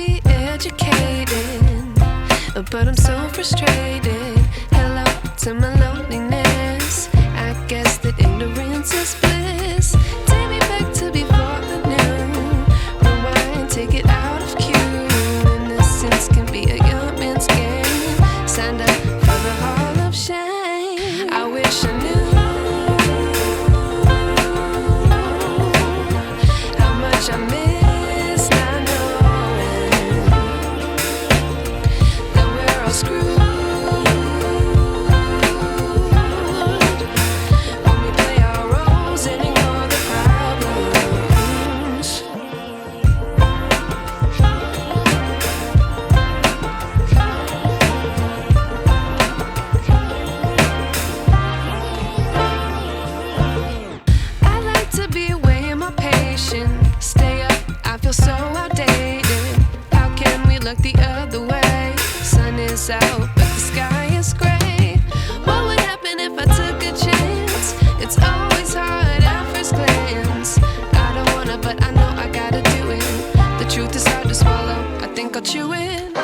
be educated, but I'm so frustrated. Hello to my loneliness. I guess that ignorance is bliss. Take me back to before I knew. Rewind, take it out of cue. Innocence can be a young man's game. Signed up for the hall of shame. I wish I knew how much I miss not knowing that we're all screwed. Stay up, I feel so outdated. How can we look the other way? Sun is out, but the sky is gray. What would happen if I took a chance? It's always hard at first glance. I don't wanna, but I know I gotta do it. The truth is hard to swallow, I think I'll chew it.